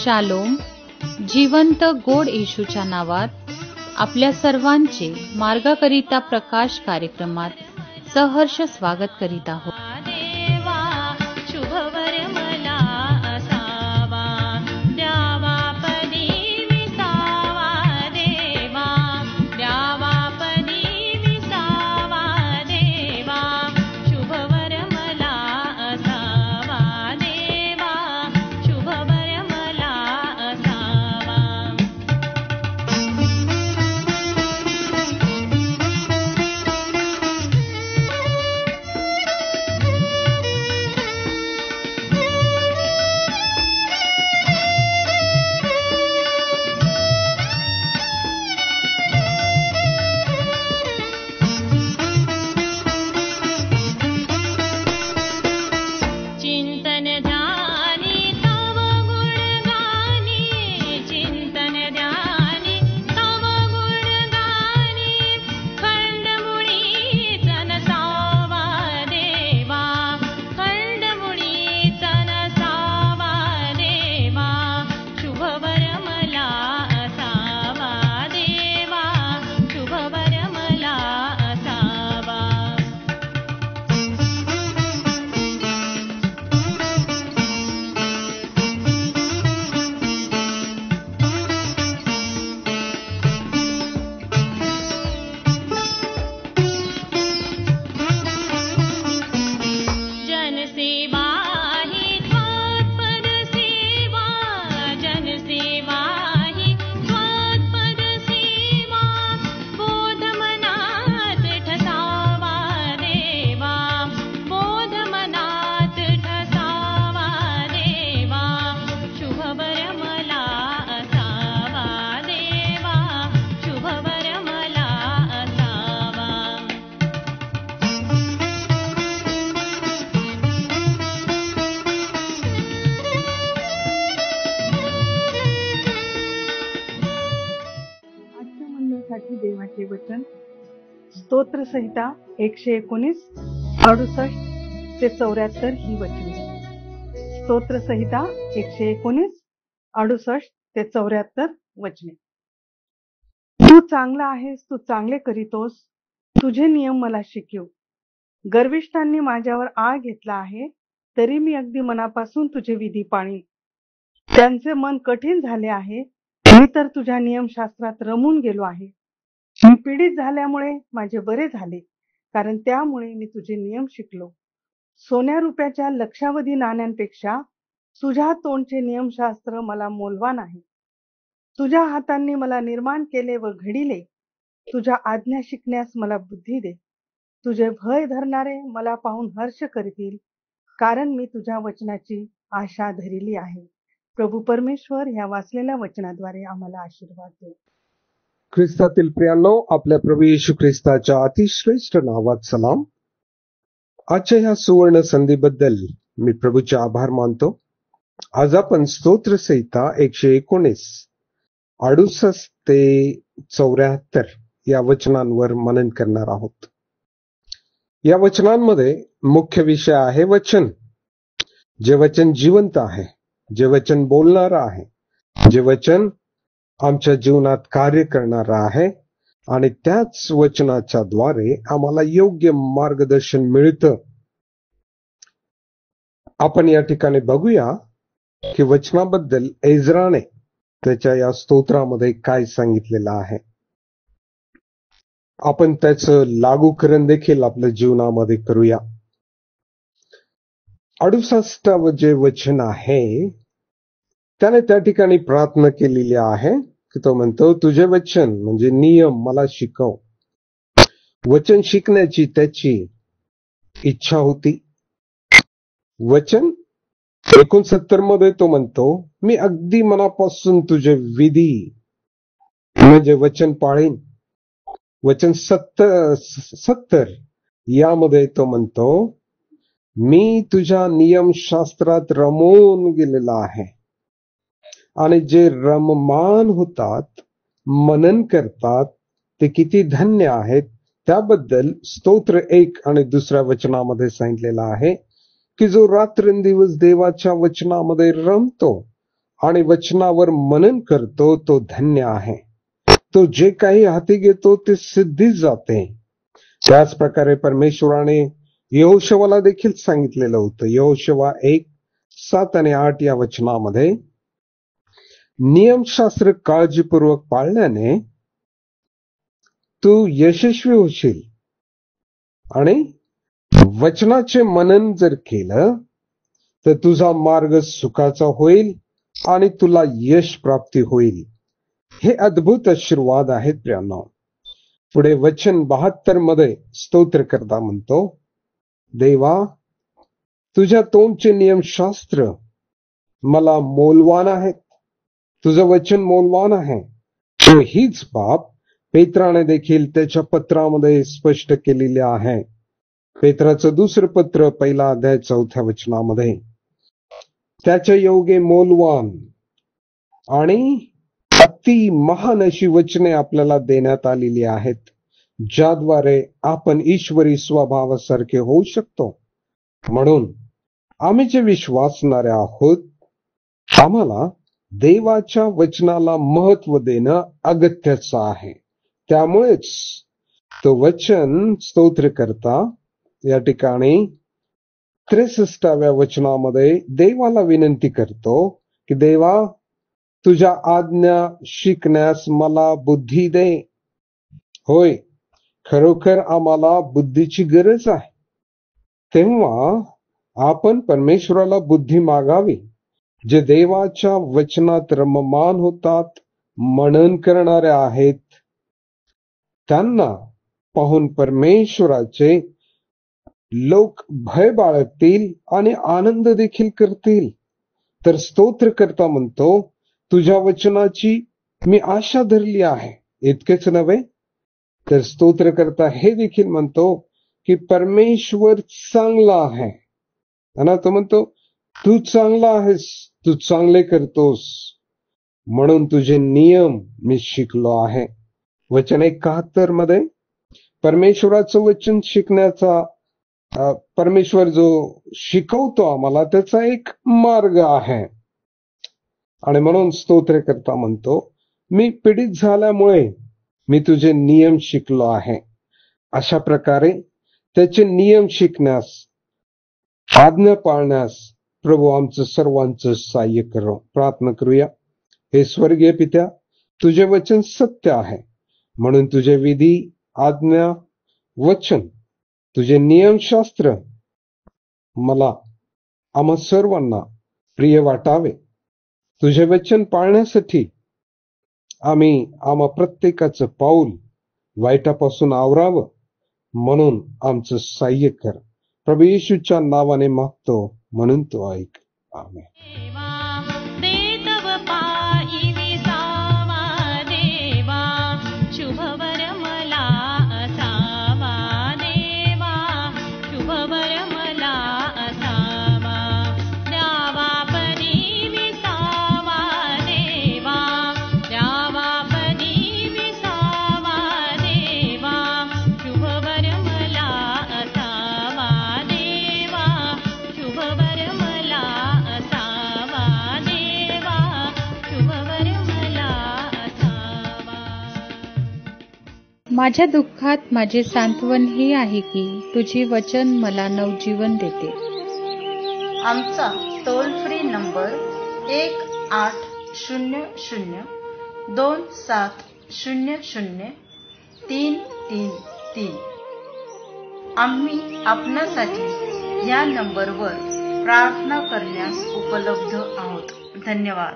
Shalom. जिवंत गोड येशूच्या नावात आपल्या सर्वांचे मार्गाकरिता प्रकाश कार्यक्रमात सहर्ष स्वागत करीत आहोत. देवाचे वचन स्तोत्र संहिता 119, 68 ते 74 ही वचने. स्तोत्र संहिता 119, 68 ते 74 वचने. तू चांगला आहेस, तू चांगले करीतोस, तुझे नियम मला शिकव. गर्विष्ठांनी माझ्यावर आळ घेतला आहे, तरी मी अगदी मनापासून तुझे विधी पाळीन. त्यांचे मन कठीण झाले आहे, मी तर तुझ्या नियमशास्त्रात रमून गेलो आहे. मी पीडित झाल्यामुळे माझे बरे झाले, कारण त्यामुळे मी तुझे नियम शिकलो. सोन्या रुपयाच्या लक्षावधी नाण्यांपेक्षा तुझ्या तोंडचे नियमशास्त्र मला मौल्यवान आहे. तुझ्या हातांनी मला निर्माण केले व घडिले. तुझ्या आज्ञा शिकण्यास मला बुद्धी दे. तुझे भय धरणारे मला पाहून हर्ष करतील, कारण मी तुझ्या वचनाची आशा धरली आहे. प्रभू परमेश्वर ह्या वाचलेल्या वचनाद्वारे आम्हाला आशीर्वाद दे. ख्रिस्तातील प्रियांनो, आपल्या प्रभू येशू ख्रिस्ताच्या अतिश्रेष्ठ नावात सलाम. आजच्या ह्या सुवर्ण संधीबद्दल मी प्रभूचे आभार मानतो. आज आपण स्तोत्र संहिता 119, 68 ते 74 या वचनांवर मनन करणार आहोत. या वचनांमध्ये मुख्य विषय आहे वचन. जे वचन जिवंत आहे, जे वचन बोलणार आहे, जे वचन आमच्या जीवनात कार्य करणार आहे, आणि त्याच वचनाच्या द्वारे आम्हाला योग्य मार्गदर्शन मिळतं. आपण या ठिकाणी बघूया की वचनाबद्दल एज्राने त्याच्या या स्तोत्रामध्ये काय सांगितलेलं आहे. आपण त्याचं लागूकरण देखील आपल्या जीवनामध्ये करूया. 68 जे वचन आहे त्याने त्या ठिकाणी प्रार्थना केलेली आहे की तो म्हणतो, तुझे वचन म्हणजे नियम मला शिकव. वचन शिकण्याची त्याची इच्छा होती. वचन 69 मध्ये तो म्हणतो, मी अगदी मनापासून तुझे विधी म्हणजे वचन पाळीन. वचन 70 यामध्ये तो म्हणतो, मी तुझ्या नियमशास्त्रात रमून गेलेला आहे. आणि जे रममान होतात, मनन करतात, ते किती धन्य आहेत त्याबद्दल स्तोत्र 1 आणि 2 वचनामध्ये सांगितलेलं आहे की जो रात्रंदिवस देवाच्या वचनामध्ये रमतो आणि वचनावर मनन करतो तो धन्य आहे. तो जे काही हाती घेतो ते सिद्धीस जाते. त्याच प्रकारे परमेश्वराने यहोशवाला देखील सांगितलेलं होतं. यहोशवा 1:7 आणि 8 या वचनामध्ये नियमशास्त्र काळजीपूर्वक पाळल्याने तू यशस्वी होशील आणि वचनाचे मनन जर केलं तर तुझा मार्ग सुखाचा होईल आणि तुला यश प्राप्ती होईल. हे अद्भुत आशीर्वाद आहेत प्रियांनो. पुढे वचन 72 मध्ये स्तोत्रकर्ता म्हणतो, देवा तुझ्या तोंडचे नियमशास्त्र मला मौल्यवान आहेत. तुझं वचन मौल्यवान आहे. हीच बाब पेत्राने देखील त्याच्या पत्रामध्ये स्पष्ट केलेली आहे. पेत्राचं 2 पत्र 1 अध्याय 4 वचनामध्ये त्याच्या योगे मौल्यवान आणि अति महान अशी वचने आपल्याला देण्यात आलेली आहेत, ज्याद्वारे आपण ईश्वरी स्वभावासारखे होऊ शकतो. म्हणून आम्ही जे विश्वासणारे आहोत आम्हाला देवाच्या वचनाला महत्व देणं अगत्याचं आहे. त्यामुळेच तो वचन स्तोत्रकर्ता या ठिकाणी 63व्या वचनामध्ये देवाला विनंती करतो की देवा तुझ्या आज्ञा शिकण्यास मला बुद्धी दे. होय, खरोखर आम्हाला बुद्धीची गरज आहे. तेव्हा आपण परमेश्वराला बुद्धी मागावी. जे देवाच्या वचनात रममान होतात, मनन करणारे आहेत, त्यांना पाहून परमेश्वराचे लोक भय बाळगतील आणि आनंद देखील करतील. तर स्तोत्रकर्ता म्हणतो, तुझ्या वचनाची मी आशा धरली आहे. इतकेच नव्हे तर स्तोत्रकर्ता हे देखील म्हणतो की परमेश्वर चांगला आहे. आणि तो म्हणतो तू चांगला आहेस, तू चांगले करतोस, म्हणून तुझे नियम मी शिकलो आहे. वचन 71 मध्ये परमेश्वराचं वचन शिकण्याचा परमेश्वर जो शिकवतो आम्हाला त्याचा एक मार्ग आहे. आणि म्हणून स्तोत्रकर्ता म्हणतो मी पीडित झाल्यामुळे मी तुझे नियम शिकलो आहे. अशा प्रकारे त्याचे नियम शिकण्यास, आज्ञा पाळण्यास प्रभू आमचं सर्वांचं सहाय्य करो. प्रार्थना करूया. हे स्वर्गीय पित्या, तुझे वचन सत्य आहे, म्हणून तुझे विधी, आज्ञा, वचन, तुझे नियमशास्त्र मला आम्हा सर्वांना प्रिय वाटावे. तुझे वचन पाळण्यासाठी आम्हा प्रत्येकाचं पाऊल वाईटापासून आवरावं, म्हणून आमचं सहाय्य कर. प्रभू येशूच्या नावाने मागतो, म्हणून तो ऐक. आमेन. माझ्या दुःखात माझे सांत्वन हे आहे की तुझे वचन मला नवजीवन देते. आमचा टोल फ्री नंबर 1-800-2700-333. आम्ही आपणासाठी या नंबरवर प्रार्थना करण्यास उपलब्ध आहोत. धन्यवाद.